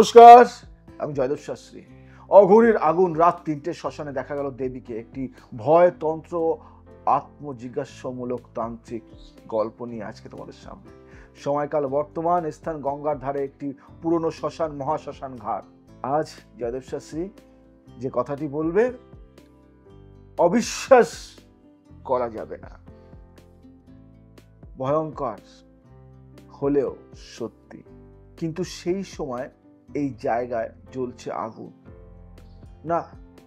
নমস্কার, আমি জয়দেব শাস্ত্রী। অঘোরীর আগুন, রাত ৩টে শ্মশানে দেখা গেল দেবীকে। একটি ভয়তন্ত্র আত্মজিজ্ঞাসামূলক তান্ত্রিক গল্প নিয়ে আজকে তোমাদের সামনে। সময়কাল বর্তমান, স্থান গঙ্গার ধারে একটি পুরনো শ্মশান, মহাশ্মশান ঘাট। আজ জয়দেব শাস্ত্রী যে কথাটি বলবে অবিশ্বাস করা যাবে না, ভয়ঙ্কর হলেও সত্যি। কিন্তু সেই সময় এই জায়গায় জ্বলছে আগুন, না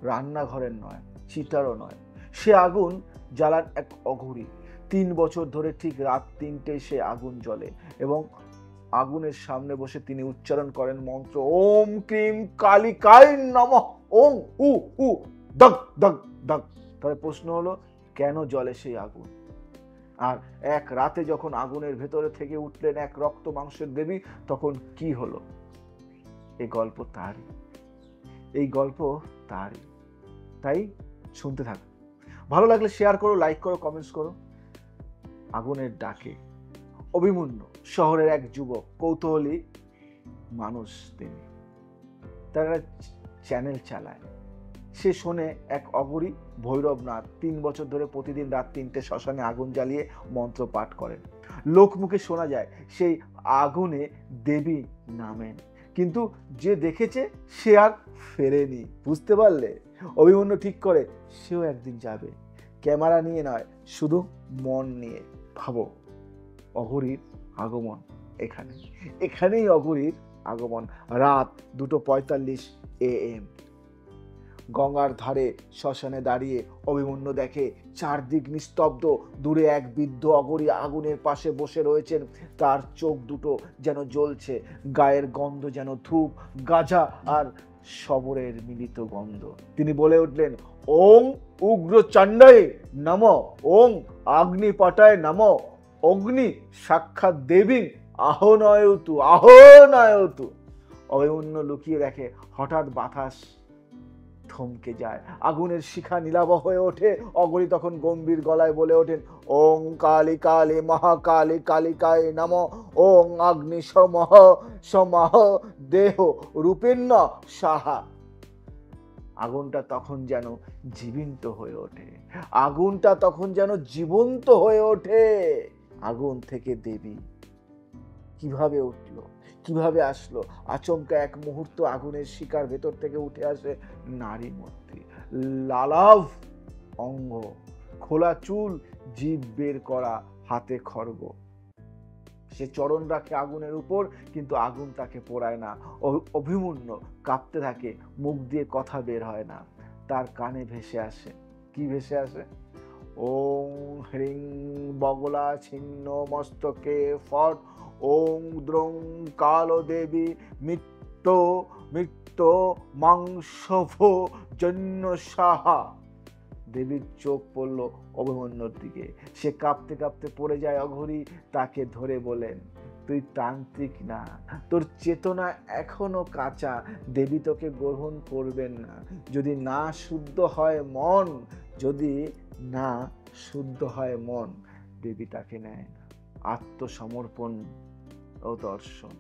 রান্নাঘরের নয়, চিতারও নয়। সে আগুন জ্বালান এক অঘোরী। ৩ বছর ধরে ঠিক রাত ৩টেয় সে আগুন জ্বলে এবং আগুনের সামনে বসে তিনি উচ্চারণ করেন মন্ত্র, ওম ক্রিম কালিকায় নমঃ, ওং উ উ দগ দগ দগ। তবে প্রশ্ন হলো, কেন জ্বলে সেই আগুন? আর এক রাতে যখন আগুনের ভেতরে থেকে উঠলেন এক রক্ত মাংসের দেবী, তখন কি হলো? এই গল্প তারই, এই গল্প তারই। তাই শুনতে থাকো। ভালো লাগলে শেয়ার করো, লাইক করো, কমেন্টস করো। আগুনের ডাকে অভিমন্যু শহরের এক যুবক, কৌতূহলী মানুষ তিনি। তারা চ্যানেল চালায়। সে শোনে এক অঘোরী ভৈরবনাথ ৩ বছর ধরে প্রতিদিন রাত ৩টে শ্মশানে আগুন জ্বালিয়ে মন্ত্র পাঠ করেন। লোকমুখে শোনা যায় সেই আগুনে দেবী নামেন, কিন্তু যে দেখেছে সে আর ফেরেনি। বুঝতে পারলে? অভিমন্যু ঠিক করে সেও একদিন যাবে, ক্যামেরা নিয়ে নয়, শুধু মন নিয়ে। ভাবো, অঘোরীর আগমন এখানেই অঘোরীর আগমন। রাত 2:45 AM। গঙ্গার ধারে শ্মশানে দাঁড়িয়ে অভিমন্যু দেখে চারদিক নিস্তব্ধ। দূরে এক বৃদ্ধ অঘোরী আগুনের পাশে বসে রয়েছেন। তার চোখ দুটো যেন জ্বলছে, গায়ের গন্ধ যেন ধূপ, গাঁজা আর শবরের মিলিত গন্ধ। তিনি বলে উঠলেন, ওং উগ্র চণ্ডায় নমঃ, ওং অগ্নিপটায় নমঃ, অগ্নি সাক্ষাৎ দেবী আহনয়তু আহনয়তু। অভিমন্যু লুকিয়ে দেখে হঠাৎ বাতাস থমকে যায়, আগুনের শিখা নীলাভ হয়ে ওঠে। অঘোরী তখন গম্ভীর গলায় বলে ওঠেন, ওং কালী কালী মহাকালী কালিকায় নমঃ, ওং অগ্নি সমহ সমহ দেহ রূপেণ্য সাহা। আগুনটা তখন যেন জীবন্ত হয়ে ওঠে, আগুনটা তখন যেন জীবন্ত হয়ে ওঠে। আগুন থেকে দেবী কিভাবে উঠলো, কিভাবে আসলো? আচমকা এক মুহূর্ত আগুনের শিকার ভেতর থেকে উঠে আসে নারী মূর্তি, লালাভ অঙ্গ, খোলা চুল, জিভ বের করা, হাতে খড়গ। সে চরণ রাখে আগুনের উপর, কিন্তু আগুন তাকে পোড়ায় না। অভিমন্যু কাঁপতে থাকে, মুখ দিয়ে কথা বের হয় না। তার কানে ভেসে আসে, কি ভেসে আসে? ওং হ্রিং বগলা ছিন্ন মস্তকে ফট, ওং দ্রং কালো দেবী মৃত্য মৃত্য মাংসভ জন্য সাহা। দেবীর চোখ পড়ল অভিমন্যুর দিকে। সে কাঁপতে কাঁপতে পড়ে যায় অঘোরী তাকে ধরে বলেন, তুই তান্ত্রিক না, তোর চেতনা এখনো কাঁচা, দেবী তোকে গ্রহণ করবেন না। যদি না শুদ্ধ হয় মন, যদি না শুদ্ধ হয় মন, দেবী তাকে নেয় না। আত্মসমর্পণ ও দর্শন।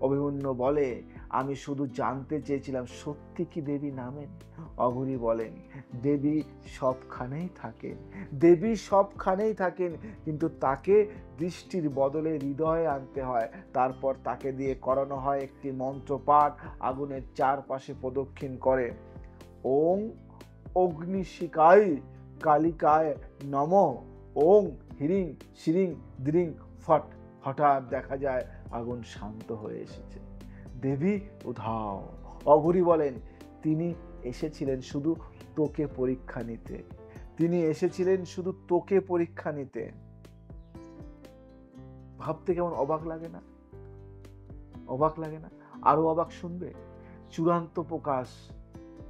অভিমন্যু বলে, আমি শুধু জানতে চেয়েছিলাম সত্যি কি দেবী নামেন? অঘোরী বলেন, দেবী সবখানেই থাকেন, দেবী সবখানেই থাকেন, কিন্তু তাকে দৃষ্টির বদলে হৃদয়ে আনতে হয়। তারপর তাকে দিয়ে করানো হয় একটি মন্ত্র পাঠ। আগুনের চারপাশে প্রদক্ষিণ করে, ওং অগ্নিশিখায় কালিকায় নমঃ, ওং হ্রিং শ্রীং দ্রিং ফট। হঠাৎ দেখা যায় আগুন শান্ত হয়ে এসেছে, দেবী উধাও। অঘোরী বলেন, তিনি এসেছিলেন শুধু তোকে পরীক্ষা নিতে, তিনি এসেছিলেন শুধু তোকে পরীক্ষা নিতে। ভাবতে কেমন অবাক লাগে না? অবাক লাগে না? আরো অবাক শুনবে? চূড়ান্ত প্রকাশ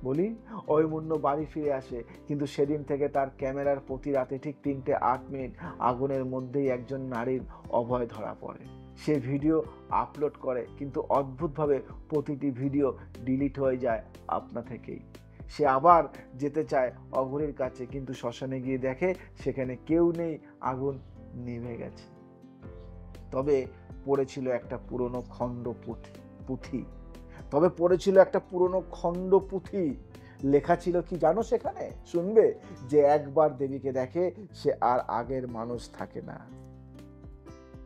বলি, অভিমন্যু বাড়ি ফিরে আসে, কিন্তু সেদিন থেকে তার ক্যামেরার প্রতি রাতে ঠিক 3:08 আগুনের মধ্যেই একজন নারীর অভয় ধরা পড়ে। সে ভিডিও আপলোড করে, কিন্তু অদ্ভুতভাবে প্রতিটি ভিডিও ডিলিট হয়ে যায় আপনা থেকেই। সে আবার যেতে চায় অঘোরীর কাছে, কিন্তু শ্মশানে গিয়ে দেখে সেখানে কেউ নেই, আগুন নিভে গেছে। তবে পড়েছিল একটা পুরনো খণ্ড পুঁথি। তবে পড়েছিল একটা পুরনো খণ্ড পুঁথি, লেখা ছিল কি জানো সেখানে? শুনবে? যে একবার দেবীকে দেখে সে আর আগের মানুষ থাকে না।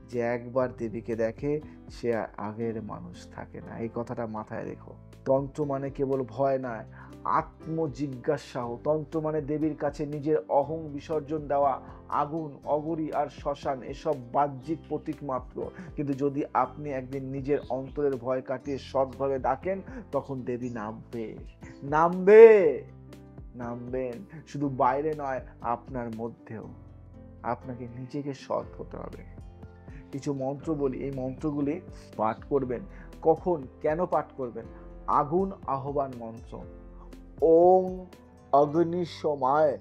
যে একবার দেবীকে দেখে সে আর আগের মানুষ থাকে না। এই কথাটা মাথায় রেখো। তন্ত্র মানে কেবল ভয় নয়, আত্মজিজ্ঞাসাও। তন্ত্র মানে দেবীর কাছে নিজের অহং বিসর্জন দেওয়া। আগুন, অগরি আর শ্মশান এসব বাহ্যিক প্রতীক মাত্র, কিন্তু যদি আপনি একদিন নিজের অন্তরের ভয় কাটিয়ে সৎভাবে ডাকেন, তখন দেবী নামবেন। শুধু বাইরে নয়, আপনার মধ্যেও। আপনাকে নিজেকে সৎ হতে হবে। কিছু মন্ত্র বলি, এই মন্ত্রগুলি পাঠ করবেন। কখন, কেন পাঠ করবেন? আগুন আহ্বান মন্ত্র, ওং অগ্নিশমায়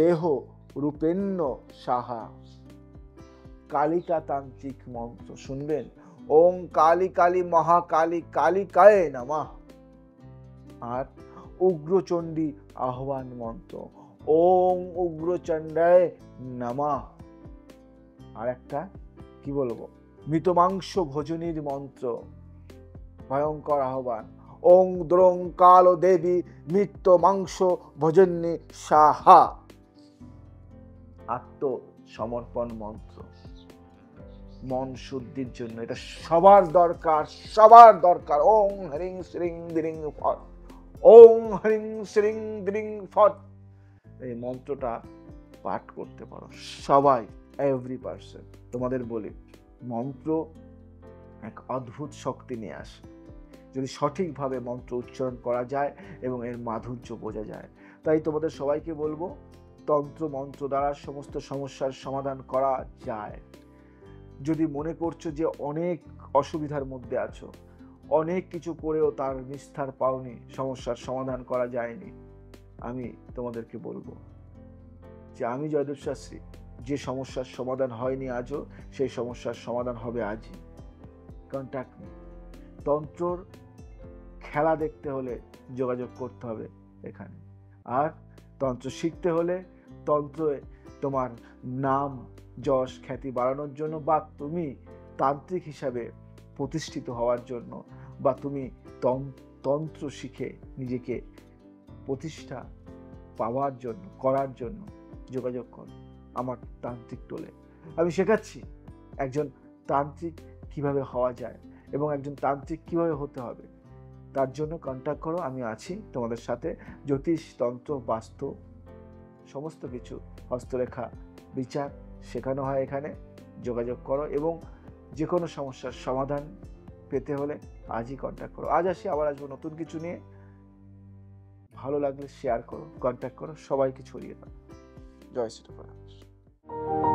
দেহ রূপেণ্য সাহা। কালিকা তান্ত্রিক মন্ত্র শুনবেন, ওং কালী কালী মহাকালী কালিকায় নমঃ। আর উগ্রচণ্ডী আহ্বান মন্ত্র, ওং উগ্রচণ্ডায় নমঃ। আর একটা কি বলবো, মৃতমাংস ভোজনীর মন্ত্র, ভয়ঙ্কর আহ্বান, ওং দ্রোং কাল দেবী মৃত মাংস ভোজনী সাহা। আত্মসমর্পণ মন্ত্র, মন শুদ্ধির জন্য, এটা সবার দরকার। ওং হ্রিং শ্রিং দ্রিং ফট, ওং হ্রিং শ্রিং দ্রিং ফট। এই মন্ত্রটা পাঠ করতে পারো সবাই, এভরি পারসন। তোমাদের বলি, মন্ত্র এক অদ্ভুত শক্তি নিয়ে আসে যদি সঠিকভাবে মন্ত্র উচ্চারণ করা যায় এবং এর মাধুর্য বোঝা যায়। তাই তোমাদের সবাইকে বলবো, তন্ত্র মন্ত্র দ্বারা সমস্ত সমস্যার সমাধান করা যায়। যদি মনে করছো যে অনেক অসুবিধার মধ্যে আছো, অনেক কিছু করেও তার নিস্তার পাওনি, সমস্যার সমাধান করা যায়নি, আমি তোমাদেরকে বলবো যে আমি জয়দেব শাস্ত্রী, যে সমস্যার সমাধান হয়নি আজও, সেই সমস্যার সমাধান হবে আজই। Contact me. তন্ত্রর খেলা দেখতে হলে যোগাযোগ করতে হবে এখানে। আর তন্ত্র শিখতে হলে, তন্ত্রে তোমার নাম যশ খ্যাতি বাড়ানোর জন্য, বা তুমি তান্ত্রিক হিসাবে প্রতিষ্ঠিত হওয়ার জন্য, বা তুমি তন্ত্র শিখে নিজেকে প্রতিষ্ঠা পাওয়ার জন্য, করার জন্য যোগাযোগ করো আমার তান্ত্রিক টোলে। আমি শেখাচ্ছি একজন তান্ত্রিক কিভাবে হওয়া যায় এবং একজন তান্ত্রিক কিভাবে হতে হবে। তার জন্য কন্ট্যাক্ট করো, আমি আছি তোমাদের সাথে। জ্যোতিষ, তন্ত্র, বাস্তু সমস্ত কিছু, হস্তরেখা বিচার শেখানো হয় এখানে। যোগাযোগ করো এবং যে কোনো সমস্যার সমাধান পেতে হলে আজই কন্ট্যাক্ট করো। আজ আসি, আবার আসবো নতুন কিছু নিয়ে। ভালো লাগলে শেয়ার করো, কন্ট্যাক্ট করো, সবাইকে ছড়িয়ে দাও। জয় শ্রী রাম।